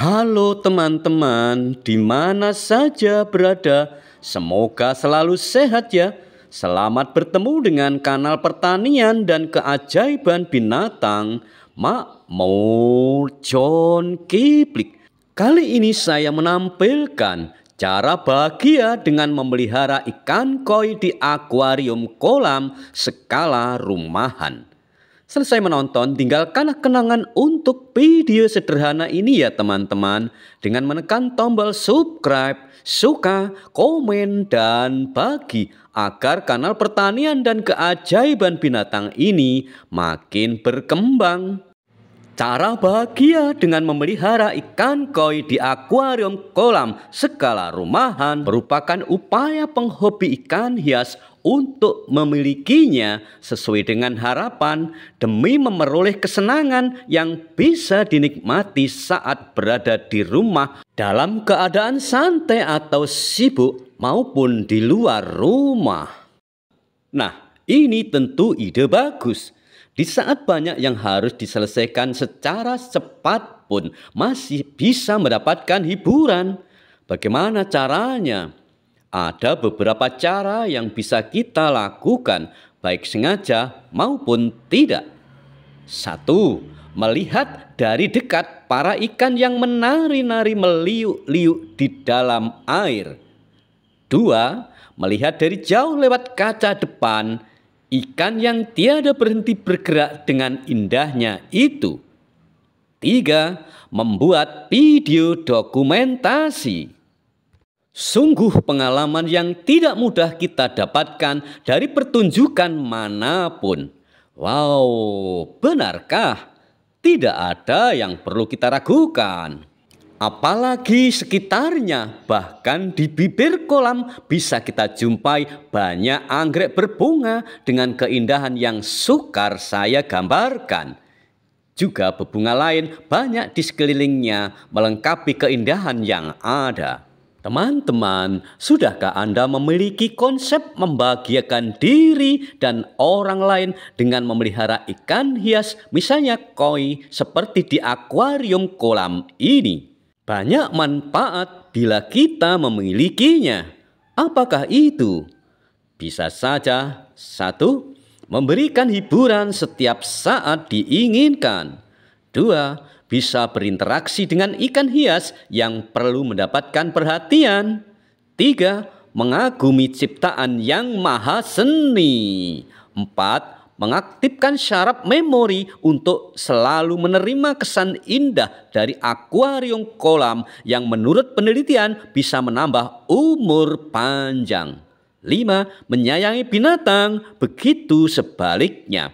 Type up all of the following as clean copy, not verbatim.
Halo teman-teman, di mana saja berada, semoga selalu sehat ya. Selamat bertemu dengan kanal pertanian dan keajaiban binatang Makmur John Kiplik. Kali ini saya menampilkan cara bahagia dengan memelihara ikan koi di akuarium kolam skala rumahan. Selesai menonton, tinggalkanlah kenangan untuk video sederhana ini ya teman-teman. Dengan menekan tombol subscribe, suka, komen, dan bagi. Agar kanal pertanian dan keajaiban binatang ini makin berkembang. Cara bahagia dengan memelihara ikan koi di akuarium kolam skala rumahan merupakan upaya penghobi ikan hias untuk memilikinya sesuai dengan harapan demi memperoleh kesenangan yang bisa dinikmati saat berada di rumah dalam keadaan santai atau sibuk maupun di luar rumah. Nah, ini tentu ide bagus. Di saat banyak yang harus diselesaikan secara cepat pun masih bisa mendapatkan hiburan. Bagaimana caranya? Ada beberapa cara yang bisa kita lakukan, baik sengaja maupun tidak. 1. Melihat dari dekat para ikan yang menari-nari meliuk-liuk di dalam air. 2. Melihat dari jauh lewat kaca depan ikan yang tiada berhenti bergerak dengan indahnya itu. 3. Membuat video dokumentasi. Sungguh pengalaman yang tidak mudah kita dapatkan dari pertunjukan manapun. Wow, benarkah? Tidak ada yang perlu kita ragukan. Apalagi sekitarnya, bahkan di bibir kolam bisa kita jumpai banyak anggrek berbunga dengan keindahan yang sukar saya gambarkan. Juga berbunga lain banyak di sekelilingnya melengkapi keindahan yang ada. Teman-teman, sudahkah Anda memiliki konsep membahagiakan diri dan orang lain dengan memelihara ikan hias, misalnya koi seperti di akuarium kolam ini? Banyak manfaat bila kita memilikinya. Apakah itu? Bisa saja 1. Memberikan hiburan setiap saat diinginkan. 2. Bisa berinteraksi dengan ikan hias yang perlu mendapatkan perhatian. 3. Mengagumi ciptaan yang maha seni. 4. Mengaktifkan syaraf memori untuk selalu menerima kesan indah dari akuarium kolam yang menurut penelitian bisa menambah umur panjang. 5. Menyayangi binatang, begitu sebaliknya.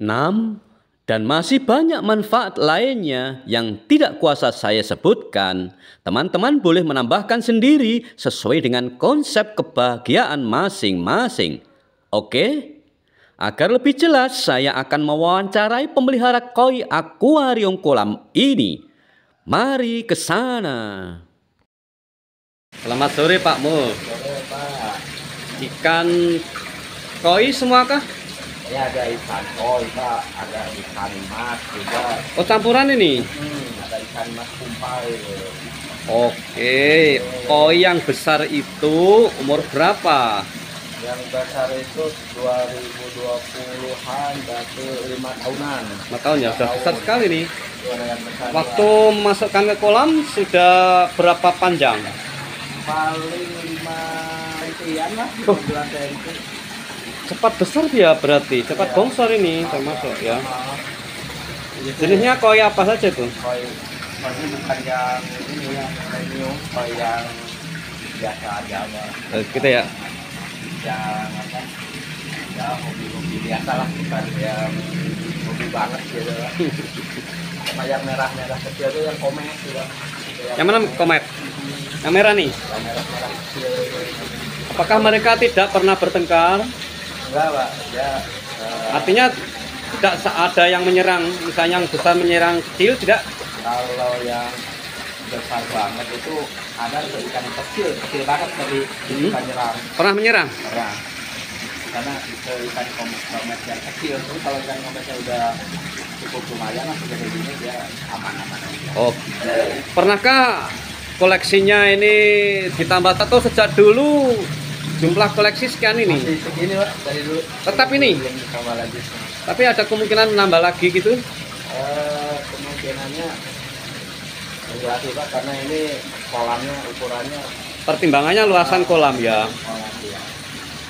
6. Dan masih banyak manfaat lainnya yang tidak kuasa saya sebutkan. Teman-teman boleh menambahkan sendiri sesuai dengan konsep kebahagiaan masing-masing. Oke? Agar lebih jelas, saya akan mewawancarai pemelihara koi akuarium kolam ini. Mari ke sana. Selamat sore Pak Mul. Sore Pak. Ikan koi semua kah? Ya ada ikan koi Pak, ada ikan mas juga. Oh campuran ini? Ada ikan mas kumpai. Oke, koi yang besar itu umur berapa? Yang besar itu 2020-an, berarti 5 tahunan. 5 tahun ya, sudah besar sekali nih. Yang besar Waktu masukkan ke kolam sudah berapa panjang? paling 5 intian lah, 15 cm. Cepat besar dia berarti, cepat bongsor ini termasuk ya. Jenisnya koi apa saja tuh? Koi bukan yang ini yang premium, koi yang biasa aja Pak. Kita ya. Yang apa? Ya hobi-hobi biasa lah, bukan yang hobi banget gitu lah. Sama yang merah-merah kecil itu yang komet juga. Yang mana komet? Yang merah nih. Yang merah-merah kecil. Apakah mereka tidak pernah bertengkar? Enggak Pak, ya. Artinya tidak ada yang menyerang, misalnya yang besar menyerang kecil tidak? Kalau yang besar banget itu ada ikan kecil banget dari ikan nyerang. Pernah menyerang? Pernah. Karena itu ikan komet yang kecil, tapi kalau ikan kometnya udah cukup lumayan lah segede gini dia aman-aman aja. Oh, pernahkah koleksinya ini ditambah atau sejak dulu jumlah koleksi sekian ini? Masih segini Pak, dari dulu. Tetap ini? Belum ditambah lagi. Tapi ada kemungkinan menambah lagi gitu? Kemungkinannya enggak sih Pak, karena ini kolamnya ukurannya Pertimbangannya luasan kolam ya. kolam ya.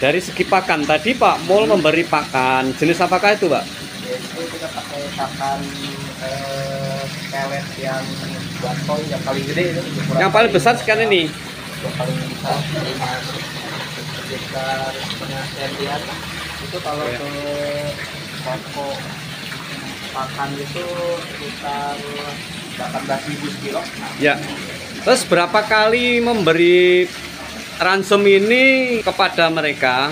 Dari segi pakan tadi Pak Mul memberi pakan jenis apakah itu Pak? Itu kita pakai pakan pelet yang buat koi yang paling gede itu ukuran Yang paling besar sekian ini. yang paling besar sekitar setengah sentian. Itu kalau Ya. ke toko pakan itu sekitar 18.000 kilo. Ya. Terus berapa kali memberi ransom ini kepada mereka?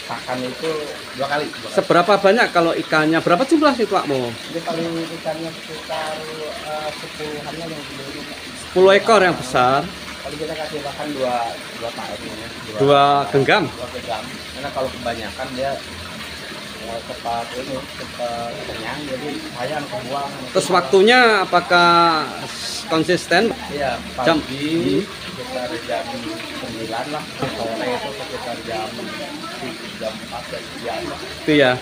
Pakan itu 2 kali. Seberapa banyak kalau ikannya? Berapa jumlah sih Pak Mul? Itu paling ikannya sekitar 10-an yang gede. 10 ekor yang besar. Kalau kita kasih makan dua paek ini, Dua genggam. 2 genggam. Karena kalau kebanyakan dia cepat kenyang, jadi sayang kebuang. Terus waktunya apakah konsisten? Iya, Jam. pagi sekitar jam 9 lah, sore itu sekitar jam 4 jam lah. Itu ya.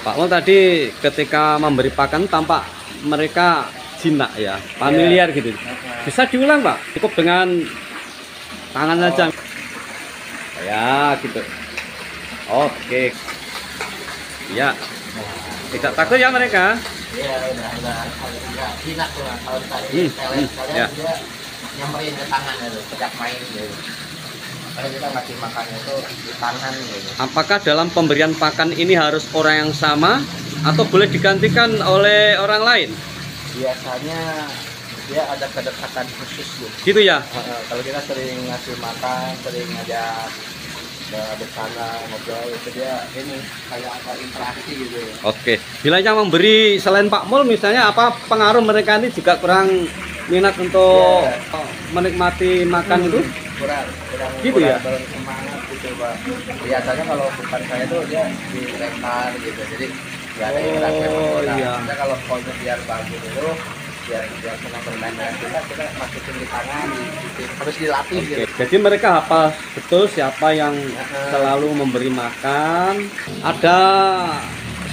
Pak Mul tadi ketika memberi pakan tampak mereka jinak ya, familiar gitu. Bisa diulang Pak? Cukup dengan tangan saja. Ya gitu. Oke. Ya. Tidak takut ya mereka? Iya, udah jinak tuh lah. Kalau tadi ya. dia nyamperin ke tangan itu, sejak main gitu. Kalau kita ngasih makan itu di tangan gitu. Apakah dalam pemberian pakan ini harus orang yang sama atau boleh digantikan oleh orang lain? Biasanya dia ada kedekatan khusus gitu. Gitu ya? Kalau kita sering ngasih makan, sering ngajak bercanda, ngobrol, itu dia ini kayak apa interaksi gitu. Oke. Bila yang memberi selain Pak Mul misalnya apa pengaruh mereka ini juga kurang minat untuk menikmati makan itu? Kurang Gitu ya? kurang semangat gitu Pak. Biasanya kalau bukan saya tuh dia dilempar gitu, jadi nggak ada interaksi. Iya. Kita kalau poinnya biar bagus itu biar senang bermain dengan kita masukin di tangan, harus dilatih Oke. gitu. Jadi mereka hafal betul siapa yang selalu memberi makan. Ada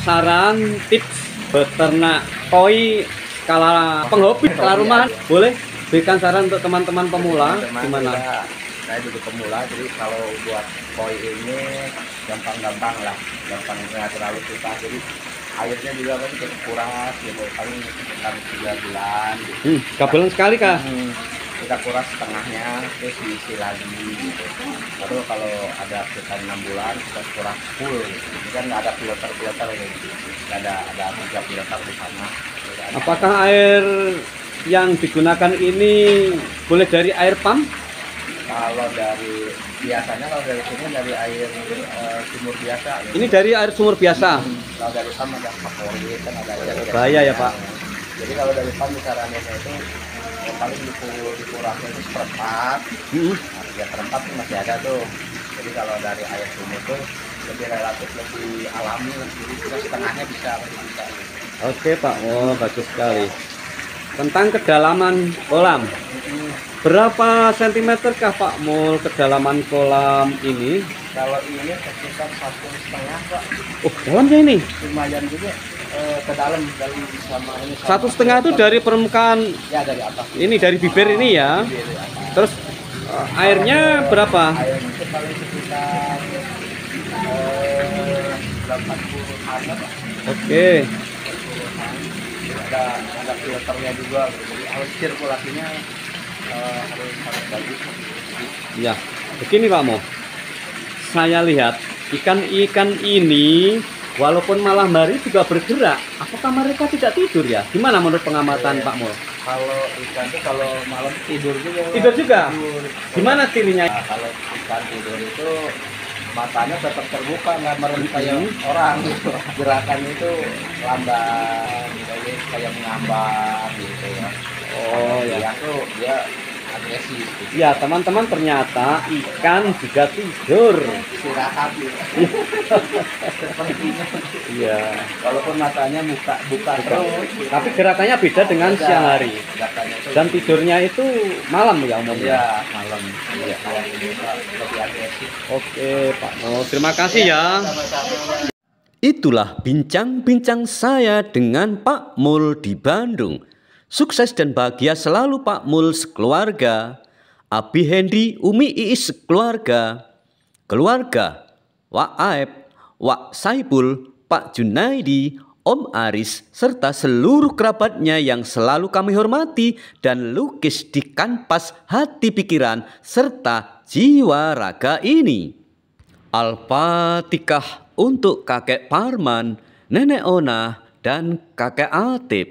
saran tips beternak koi skala penghobi, skala rumahan, boleh berikan saran untuk teman-teman pemula gimana? Saya juga pemula, jadi kalau buat koi ini gampang-gampang lah, gampang, nggak terlalu susah. Jadi airnya juga kan kita kuras gitu, paling sekitar 3 bulan gitu. 3 bulan sekali kah? Kita kuras setengahnya, terus diisi lagi gitu. Lalu kalau ada sekitar 6 bulan kita kuras full gitu. Ini kan nggak ada filter gitu, nggak ada 3 filter di sana. Apakah air yang digunakan ini boleh dari air pump? Kalau biasanya kalau dari sini dari air sumur biasa gitu. Ini dari air sumur biasa. Kalau dari pump ada favorit kan ada air Bahaya ya Pak. Jadi kalau dari pump sarannya itu paling dikurangnya itu seperempat. Nah, 3/4 tuh masih ada tuh. Jadi kalau dari air sumur tuh lebih relatif lebih alami, jadi kita setengahnya bisa. Oke Pak, oh bagus sekali. Tentang kedalaman kolam, berapa sentimeter kah Pak Mul kedalaman kolam ini? Kalau ini sekitar 1,5 Pak. Oh dalamnya ini? Lumayan juga ke dalam dari sama ini. 1,5 itu dari permukaan? Ya dari atas. Ini dari bibir ini ya. Bibir, ya. Terus airnya berapa? Airnya itu paling sekitar 80-an Pak. Oke. Ada filternya juga, jadi harus sirkulasinya harus bagus. Ya, begini Pak Mo. Saya lihat ikan-ikan ini walaupun malam hari juga bergerak. Apakah mereka tidak tidur ya? Gimana menurut pengamatan Pak Mo? Kalau ikan itu kalau malam tidur juga. Tidur juga? Tidur. Gimana cirinya? Nah, kalau ikan tidur itu matanya tetap terbuka, nggak merem kayak orang gitu. Gerakannya itu lambat, jadi kayak mengambang gitu ya. Oh ya. Dia tuh dia agresif. Ya teman-teman, ternyata ikan juga tidur. Istirahat gitu. Sepertinya. Iya. Walaupun matanya buka terus. Tapi gerakannya beda dengan Beda. siang hari. Gerakannya itu Dan tidurnya itu malam ya umumnya. iya malam. Iya. Lebih agresif. Oke Pak Mul, terima kasih ya. Sama-sama. Itulah bincang-bincang saya dengan Pak Mul di Bandung. Sukses dan bahagia selalu Pak Mul sekeluarga. Abi Hendy, Umi Iis sekeluarga. Keluarga Wak Aep, Wak Saipul, Pak Junaidi, Om Aris, serta seluruh kerabatnya yang selalu kami hormati dan lukis di kanvas hati pikiran serta jiwa raga ini. Al-Fatihah untuk kakek Parman, nenek Ona, dan kakek Atip.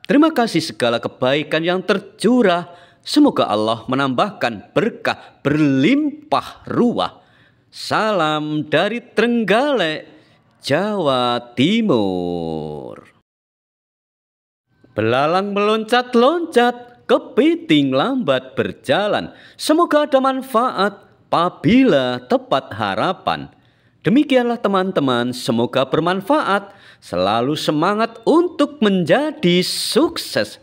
Terima kasih segala kebaikan yang tercurah. Semoga Allah menambahkan berkah berlimpah ruah. Salam dari Trenggalek, Jawa Timur. Belalang meloncat-loncat, kepiting lambat berjalan. Semoga ada manfaat apabila tepat harapan. Demikianlah teman-teman, semoga bermanfaat. Selalu semangat untuk menjadi sukses.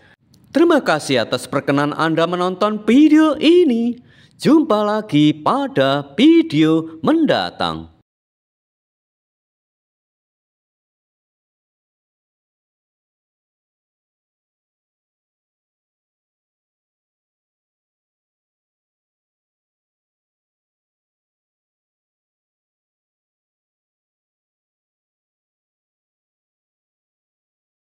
Terima kasih atas perkenan Anda menonton video ini. Jumpa lagi pada video mendatang.